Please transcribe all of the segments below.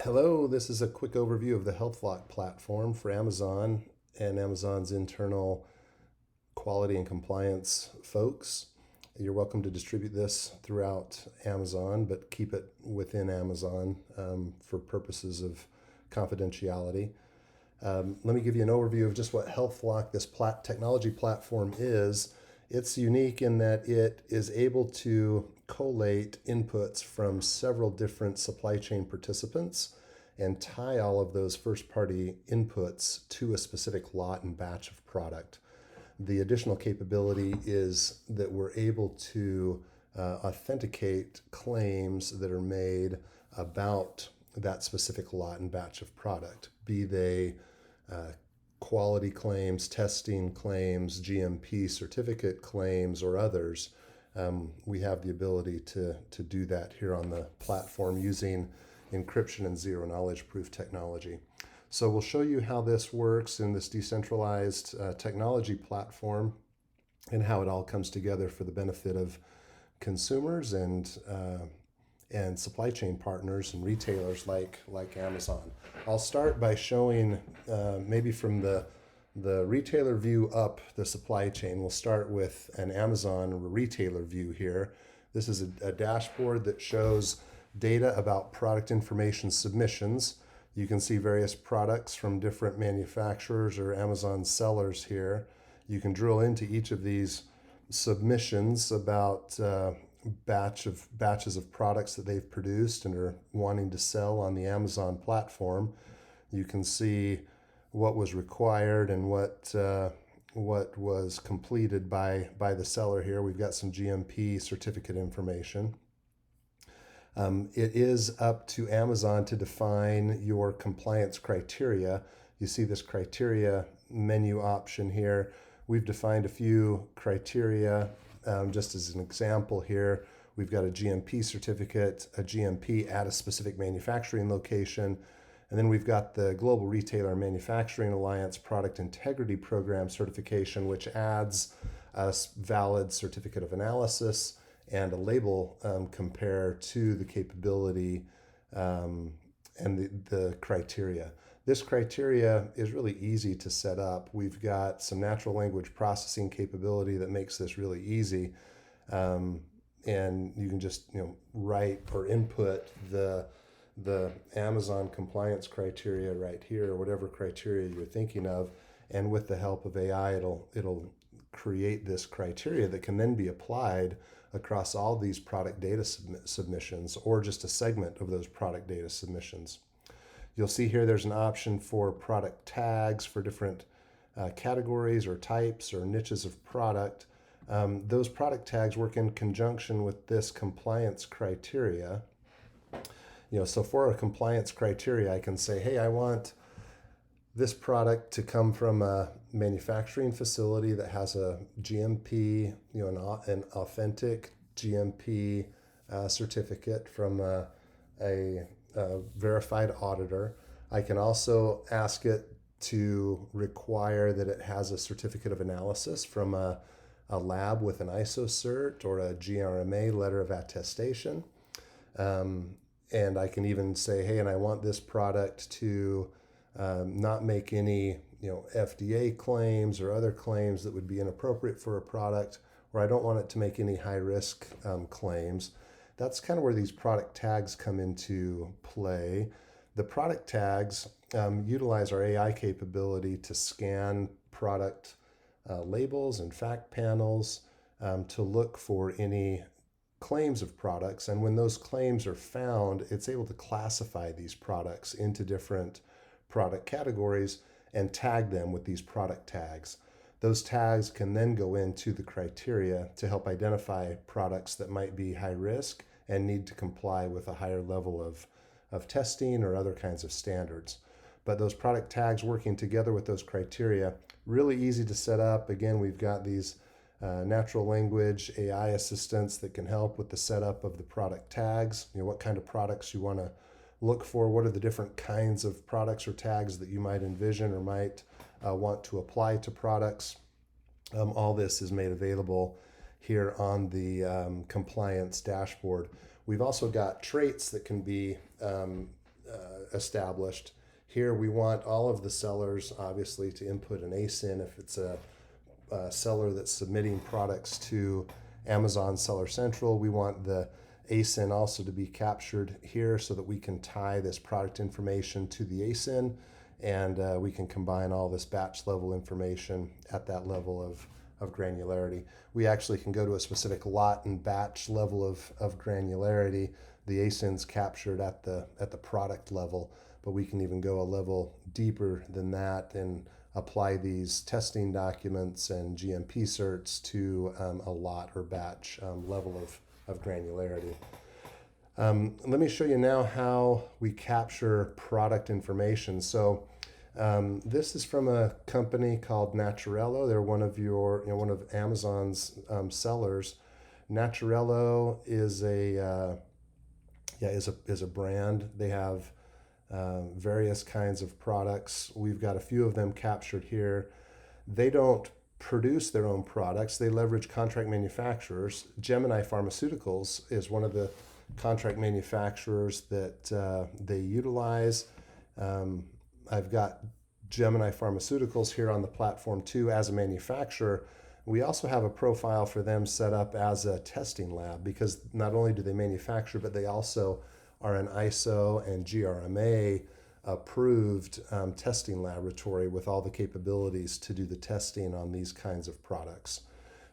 Hello, this is a quick overview of the HealthLOQ platform for Amazon and Amazon's internal quality and compliance folks. You're welcome to distribute this throughout Amazon, but keep it within Amazon for purposes of confidentiality. Let me give you an overview of just what HealthLOQ, this technology platform, is. It's unique in that it is able to collate inputs from several different supply chain participants and tie all of those first party inputs to a specific lot and batch of product. The additional capability is that we're able to authenticate claims that are made about that specific lot and batch of product, be they quality claims, testing claims, GMP certificate claims, or others. We have the ability to do that here on the platform using encryption and zero knowledge proof technology. So we'll show you how this works in this decentralized technology platform and how it all comes together for the benefit of consumers and supply chain partners and retailers like Amazon. I'll start by showing maybe from the retailer view up the supply chain. We'll start with an Amazon retailer view here. This is a dashboard that shows data about product information submissions. You can see various products from different manufacturers or Amazon sellers here. You can drill into each of these submissions about batches of products that they've produced and are wanting to sell on the Amazon platform. You can see what was required and what was completed by the seller here. We've got some GMP certificate information. It is up to Amazon to define your compliance criteria. You see this criteria menu option here. We've defined a few criteria just as an example here. We've got a GMP certificate, a GMP at a specific manufacturing location, and then we've got the Global Retailer Manufacturing Alliance Product Integrity Program certification, which adds a valid certificate of analysis and a label compare to the capability and the criteria. This criteria is really easy to set up. We've got some natural language processing capability that makes this really easy. And you can just write or input the Amazon compliance criteria right here, or whatever criteria you're thinking of. And with the help of AI, it'll create this criteria that can then be applied across all these product data submissions, or just a segment of those product data submissions. You'll see here there's an option for product tags for different categories or types or niches of product. Those product tags work in conjunction with this compliance criteria. So for a compliance criteria, I can say, hey, I want this product to come from a manufacturing facility that has a GMP, an authentic GMP certificate from a verified auditor. I can also ask it to require that it has a certificate of analysis from a lab with an ISO cert or a GRMA letter of attestation. And I can even say, hey, and I want this product to not make any FDA claims or other claims that would be inappropriate for a product, or I don't want it to make any high risk claims. That's kind of where these product tags come into play. The product tags utilize our AI capability to scan product labels and fact panels to look for any claims of products. And when those claims are found, it's able to classify these products into different product categories and tag them with these product tags. Those tags can then go into the criteria to help identify products that might be high risk and need to comply with a higher level of testing or other kinds of standards. But those product tags working together with those criteria, really easy to set up. Again, we've got these natural language AI assistants that can help with the setup of the product tags. What kind of products you want to look for, what are the different kinds of products or tags that you might envision or might want to apply to products. All this is made available here on the compliance dashboard. We've also got traits that can be established. Here we want all of the sellers obviously to input an ASIN if it's a seller that's submitting products to Amazon Seller Central. We want the ASIN also to be captured here so that we can tie this product information to the ASIN, and we can combine all this batch level information at that level of granularity. We actually can go to a specific lot and batch level of granularity. The ASIN's captured at the product level, but we can even go a level deeper than that and apply these testing documents and GMP certs to a lot or batch level of granularity. Let me show you now how we capture product information. So this is from a company called Naturello. They're one of Amazon's sellers. Naturello is a brand. They have various kinds of products. We've got a few of them captured here. They don't produce their own products. They leverage contract manufacturers. Gemini Pharmaceuticals is one of the contract manufacturers that they utilize. I've got Gemini Pharmaceuticals here on the platform too as a manufacturer. We also have a profile for them set up as a testing lab, because not only do they manufacture, but they also are an ISO and GRMA approved testing laboratory with all the capabilities to do the testing on these kinds of products.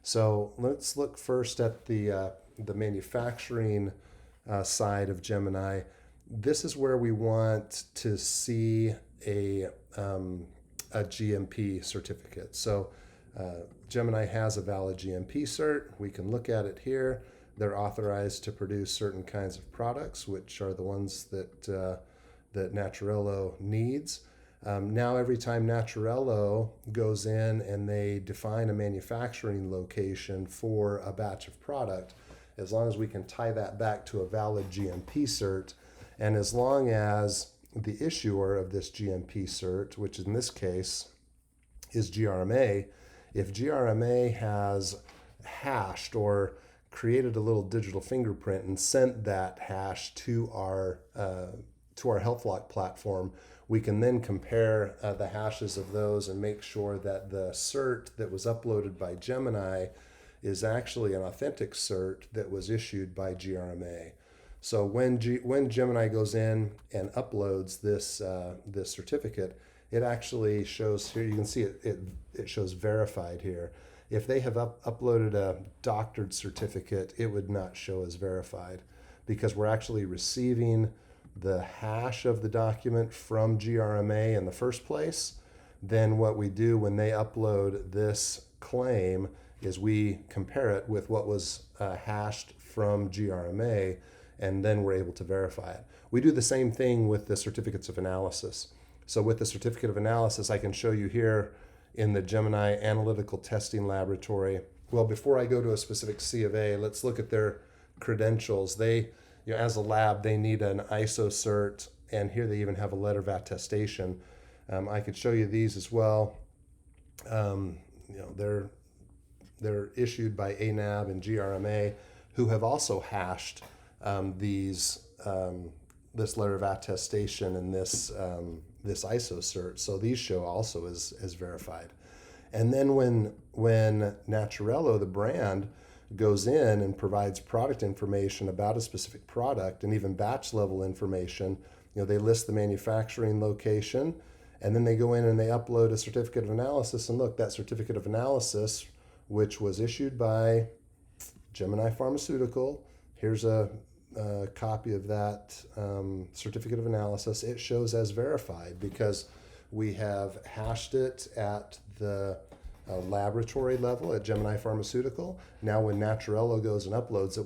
So let's look first at the manufacturing side of Gemini. This is where we want to see a GMP certificate. So Gemini has a valid GMP cert. We can look at it here. They're authorized to produce certain kinds of products, which are the ones that that Naturello needs. Now, every time Naturello goes in and they define a manufacturing location for a batch of product, as long as we can tie that back to a valid GMP cert, and as long as the issuer of this GMP cert, which in this case is GRMA, if GRMA has hashed or created a little digital fingerprint and sent that hash to our HealthLOQ platform, we can then compare the hashes of those and make sure that the cert that was uploaded by Gemini is actually an authentic cert that was issued by GRMA. So when Gemini goes in and uploads this certificate, it actually shows here. You can see it shows verified here. If they have uploaded a doctored certificate, it would not show as verified, because we're actually receiving the hash of the document from GRMA in the first place. Then what we do when they upload this claim is we compare it with what was hashed from GRMA, and then we're able to verify it. We do the same thing with the certificates of analysis. So with the certificate of analysis, I can show you here in the Gemini Analytical Testing Laboratory. Well, before I go to a specific C of A, let's look at their credentials. They, as a lab, they need an ISO cert, and here they even have a letter of attestation. I could show you these as well. They're issued by ANAB and GRMA, who have also hashed this letter of attestation and this ISO cert. So these show also as verified. And then when Naturello, the brand, goes in and provides product information about a specific product and even batch level information, they list the manufacturing location, and then they go in and they upload a certificate of analysis, and look, that certificate of analysis, which was issued by Gemini Pharmaceutical, here's a copy of that certificate of analysis. It shows as verified because we have hashed it at the laboratory level at Gemini Pharmaceutical. Now when Naturello goes and uploads it,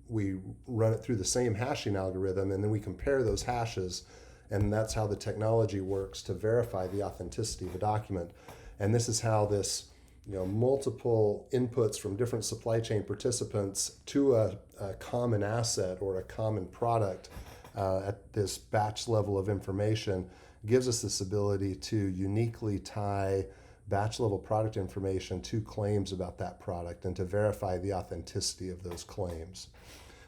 we run it through the same hashing algorithm, and then we compare those hashes, and that's how the technology works to verify the authenticity of a document. And this is how this multiple inputs from different supply chain participants to a common asset or a common product at this batch level of information gives us this ability to uniquely tie batch level product information to claims about that product and to verify the authenticity of those claims.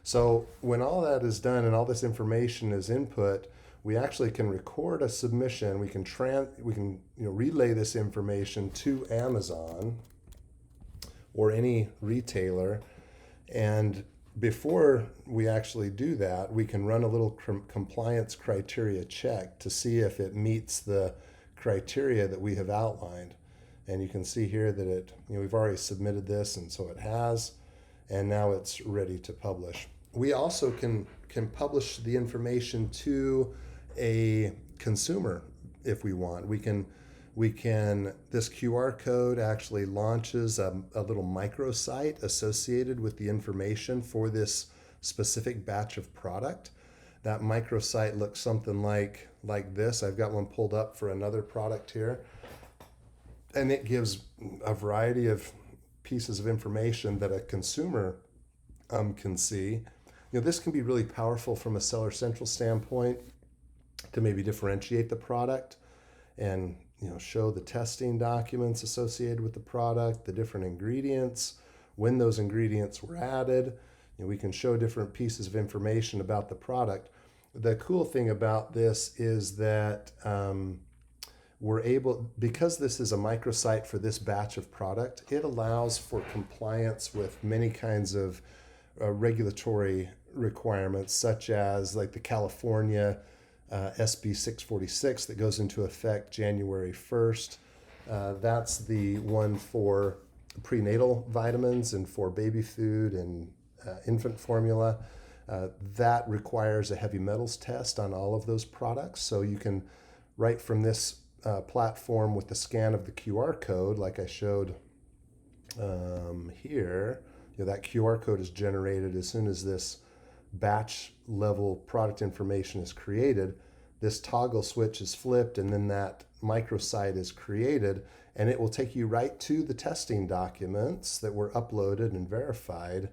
So when all that is done and all this information is input, we actually can record a submission. We can relay this information to Amazon or any retailer, and before we actually do that, we can run a little compliance criteria check to see if it meets the criteria that we have outlined. And you can see here that we've already submitted this, and so it has, and now it's ready to publish. We also can publish the information to a consumer if we want. This QR code actually launches a little microsite associated with the information for this specific batch of product. That microsite looks something like this. I've got one pulled up for another product here. And it gives a variety of pieces of information that a consumer can see. This can be really powerful from a Seller Central standpoint to maybe differentiate the product and show the testing documents associated with the product, the different ingredients, when those ingredients were added. We can show different pieces of information about the product. The cool thing about this is that we're able, because this is a microsite for this batch of product, it allows for compliance with many kinds of regulatory requirements, such as like the California SB 646 that goes into effect January 1st. That's the one for prenatal vitamins and for baby food and infant formula. That requires a heavy metals test on all of those products. So you can, right from this platform with the scan of the QR code, like I showed here, that QR code is generated as soon as this batch level product information is created. This toggle switch is flipped, and then that microsite is created, and it will take you right to the testing documents that were uploaded and verified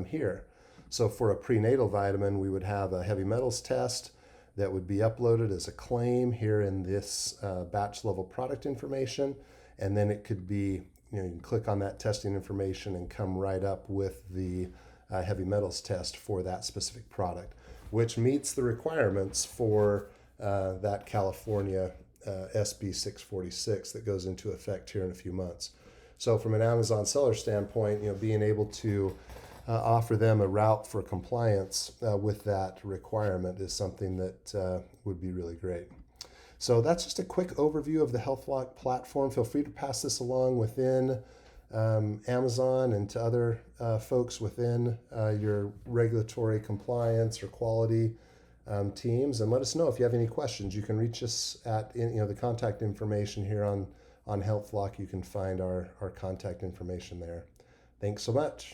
here. So for a prenatal vitamin, we would have a heavy metals test that would be uploaded as a claim here in this batch level product information, and then it could be, you can click on that testing information and come right up with the heavy metals test for that specific product, which meets the requirements for that California SB 646 that goes into effect here in a few months. So from an Amazon seller standpoint, being able to offer them a route for compliance with that requirement is something that would be really great. So that's just a quick overview of the HealthLOQ platform. Feel free to pass this along within Amazon and to other folks within your regulatory compliance or quality teams, and let us know if you have any questions. You can reach us at the contact information here on HealthLOQ. You can find our contact information there. Thanks so much.